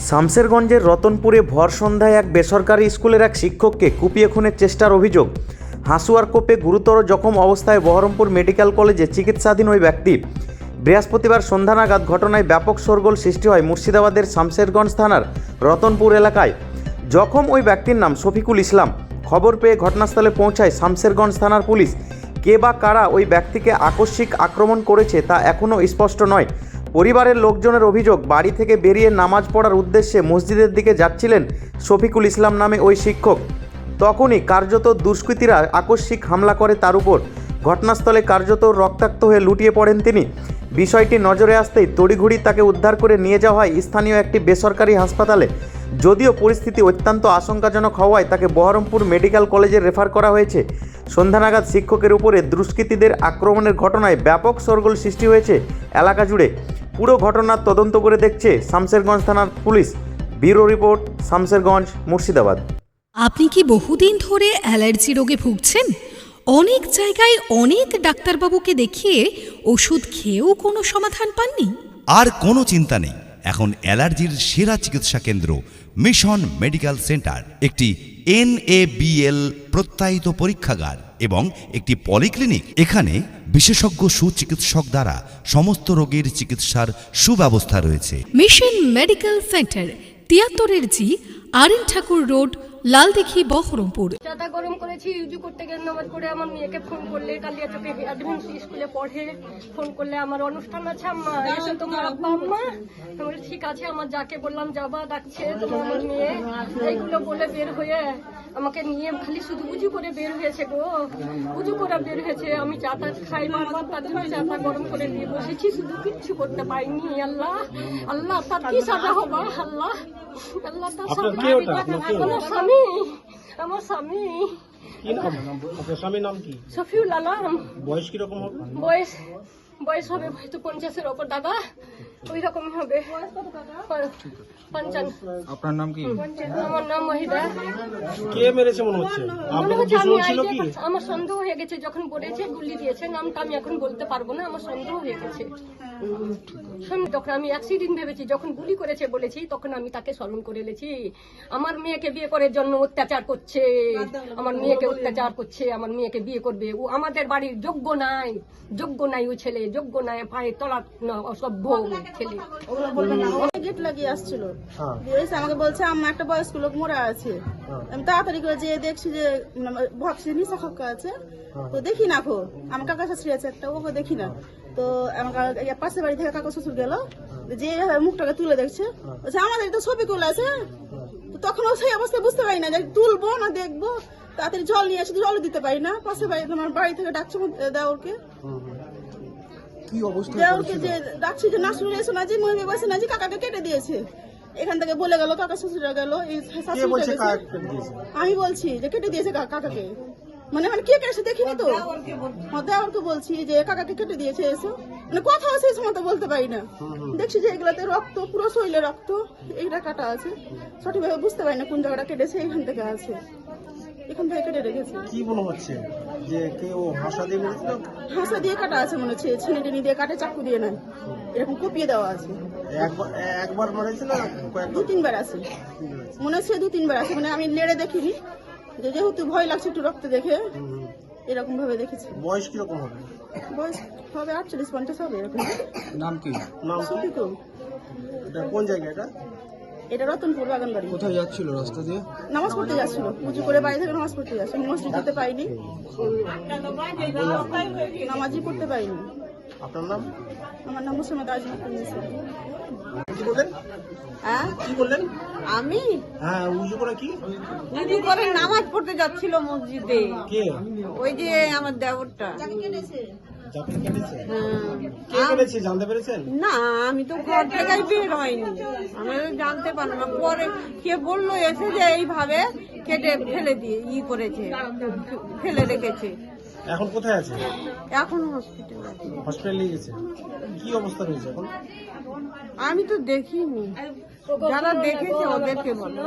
শামসেরগঞ্জের রতনপুরে ভর সন্ধ্যায় এক বেসরকারি স্কুলের এক শিক্ষককে কুপিয়ে খুনের চেষ্টার অভিযোগ। হাসুয়ার কোপে গুরুতর জখম অবস্থায় বহরমপুর মেডিকেল কলেজে চিকিৎসাধীন ওই ব্যক্তি। বৃহস্পতিবার সন্ধ্যা নাগাদ ঘটনায় ব্যাপক শোরগোল সৃষ্টি হয় মুর্শিদাবাদের শামসেরগঞ্জ থানার রতনপুর এলাকায়। জখম ওই ব্যক্তির নাম শফিকুল ইসলাম। খবর পেয়ে ঘটনাস্থলে পৌঁছায় শামসেরগঞ্জ থানার পুলিশ। কে বা কারা ওই ব্যক্তিকে আকস্মিক আক্রমণ করেছে তা এখনও স্পষ্ট নয়। পরিবারের লোকজনের অভিযোগ, বাড়ি থেকে বেরিয়ে নামাজ পড়ার উদ্দেশ্যে মসজিদের দিকে যাচ্ছিলেন শফিকুল ইসলাম নামে ওই শিক্ষক। তখনই কার্যত দুষ্কৃতীরা আকস্মিক হামলা করে তার উপর। ঘটনাস্থলে কার্যত রক্তাক্ত হয়ে লুটিয়ে পড়েন তিনি। বিষয়টি নজরে আসতেই তড়িঘড়ি তাকে উদ্ধার করে নিয়ে যাওয়া হয় স্থানীয় একটি বেসরকারি হাসপাতালে। যদিও পরিস্থিতি অত্যন্ত আশঙ্কাজনক হওয়ায় তাকে বহরমপুর মেডিকেল কলেজে রেফার করা হয়েছে। সন্ধ্যা নাগাদ শিক্ষকের উপরে দুষ্কৃতীদের আক্রমণের ঘটনায় ব্যাপক শোরগোল সৃষ্টি হয়েছে এলাকা জুড়ে। পুরো ঘটনার তদন্ত করে দেখছে শামসেরগঞ্জ থানার police. Bureau report, Samserganj, Murshidabad. আপনি কি বহুদিন ধরে অ্যালার্জি রোগে ভুগছেন? অনেক জায়গায় অনেক ডাক্তারবাবুকে দেখিয়ে ওষুধ খেয়েও কোনো সমাধান পাননি? আর কোনো চিন্তা নেই, এখন অ্যালার্জির সেরা চিকিৎসা কেন্দ্র মিশন মেডিকেল সেন্টার, একটি NABL প্রত্যয়িত পরীক্ষাগার এবং একটি পলিক্লিনিক। এখানে বিশেষজ্ঞ সুচিকিৎসক দ্বারা সমস্ত রোগের চিকিৎসার সুব্যবস্থা রয়েছে। Mission medical centre, 73G R N Thakur road, Laldighi, Baharampur. চাটা গরম করেছি, ইউজু করতে গিয়ে নামাজ পড়ে আমার মেয়েকে ফোন করলে, কালিয়াচকে অ্যাডভান্স স্কুলে পড়ে, ফোন করলে আমার অনুষ্ঠান আছে আম্মা, এসে তোমার আব্বা আম্মা। আমি ঠিক আছে, আমার যাকে বললাম যাবা, ডাকছে তোমার আমার মেয়ে। এইগুলো বলে বের হয়ে আমাকে নিয়ে খালি শুধু উজু করে বের হয়েছে গো, উজু করে বের হয়েছে। আমি চাটা খাই বারবার, তার জন্য চাটা গরম করে দিয়ে বসেছি, শুধু কিচ্ছু করতে পারিনি। আল্লাহ আল্লাহ, তার কি সাজা হবা? আল্লাহ আল্লাহ, তার আমার স্বামী, আমার স্বামী। কি নাম আপনার স্বামীর নাম কি? শফিউল আলম। বয়স কিরকম হবে? বয়স হবে হয়তো 50-এর ওপর দাদা, ওই রকমই হবে। 55। আপনার নাম কি? আমার নাম মহিদা। কে মেরেছে মনে হচ্ছে? মনে হচ্ছে আমার সন্দেহ হয়ে গেছে, যখন বলেছে গুলি দিয়েছে, নামটা আমি এখন বলতে পারবো না, আমার সন্দেহ হয়ে গেছে। তখন আমি অ্যাক্সিডেন্ট ভেবেছি, যখন গুলি করেছে বলেছি তখন আমি তাকে স্মরণ করে এনেছি। আমার মেয়েকে বিয়ে করার জন্য অত্যাচার করছে, আমার মেয়েকে অত্যাচার করছে, আমার মেয়েকে বিয়ে করবে। ও আমাদের বাড়ির যোগ্য নাই, যোগ্য নাই, ও ছেলে যোগ্য নাই, পায়ে তলা অসভ্য ছেলে। গেট লাগিয়ে আসছিল, আমাকে বলছে আম্মা একটা বয়স্ক লোক মরা আছে। আমি তাড়াতাড়ি করে যেয়ে দেখছি যে ভাবছি নিশা খক্কা আছে, তো দেখি না খো আমার কাকা শাশুড়ি আছে একটা, ওকে দেখি না। তো আমার পাশের বাড়ি থেকে কাকা শ্বশুর গেল, যে মুখটাকে তুলে দেখছে, বলছে আমাদের তো ছবি তুলে আছে। তো তখন ও সেই অবস্থায় বুঝতে পারি না যে তুলবো না দেখবো, তাড়াতাড়ি জল নিয়ে আসে, জলও দিতে পারি না। পাশের বাড়ি তোমার বাড়ি থেকে ডাকছে দেওরকে, দেওরকে যে ডাকছি যে নাসরুল এসো না, যে মহিলা বসে না, যে কাকাকে কেটে দিয়েছে। এখান থেকে বলে গেল, কাকা শ্বশুরা গেল, আমি বলছি যে কেটে দিয়েছে কাকাকে। মানে কে কেটেছে দেখিনি তো, দেওরকে বলছি যে কাকাকে কেটে দিয়েছে এসো। মানে কথা সেই সময় তো বলতে পারি না, দেখছি যে এগুলাতে রক্ত, পুরো শরীরে রক্ত, এইটা কাটা আছে। সঠিকভাবে বুঝতে পারি না কোন জায়গাটা কেটেছে, এখান থেকে আছে, এখান থেকে কেটে রেখেছে। কি মনে হচ্ছে যে কেউ হাসা দিয়ে মেরেছিল? হাসা দিয়ে কাটা আছে মনে হচ্ছে, ছেনে টেনে দিয়ে কাটে, চাকু দিয়ে নাই, এরকম কুপিয়ে দেওয়া আছে। একবার মারেছে না 2-3 বার আছে মনে হচ্ছে, 2-3 বার আছে। মানে আমি নেড়ে দেখিনি, যেহেতু ভয় লাগছে একটু রক্ত দেখে, এরকম ভাবে দেখেছি। বয়স কিরকম হবে? বয়স হবে 48-50 হবে এরকম। নাম কি? নাম শফিকুল। এটা কোন জায়গা? এটা রতনপুর বাগানবাড়ি। কোথায় যাচ্ছিল রাস্তা দিয়ে? নামাজ পড়তে যাচ্ছিল, উঁচু করে বাড়ি থেকে নামাজ পড়তে যাচ্ছিল। মসজিদ যেতে পারিনি, নামাজই পড়তে পারিনি। আপনার নাম? আমার নাম মুসলমান আজম। কি বললেন? হ্যাঁ কি বললেন? আমি হ্যাঁ, উজু করে কি? উজু করে নামাজ পড়তে যাচ্ছিল মসজিদে। কে? ওই যে আমার দেবরটা। যাকে কেটেছে? কে হ্যাঁ, কেটেছে জানতে পেরেছেন? না আমি তো ঘর থেকে বের হয়নি, আমি জানতে পারলাম না। পরে কে বললো এসে যে এইভাবে কেটে ফেলে দিয়ে করেছে, ফেলে রেখেছে। এখন কোথায় আছে? এখন হসপিটালে। হসপিটালে নিয়ে গেছে? কি অবস্থা রয়েছে এখন? আমি তো দেখিনি, যারা দেখেছে ওদেরকে বলো।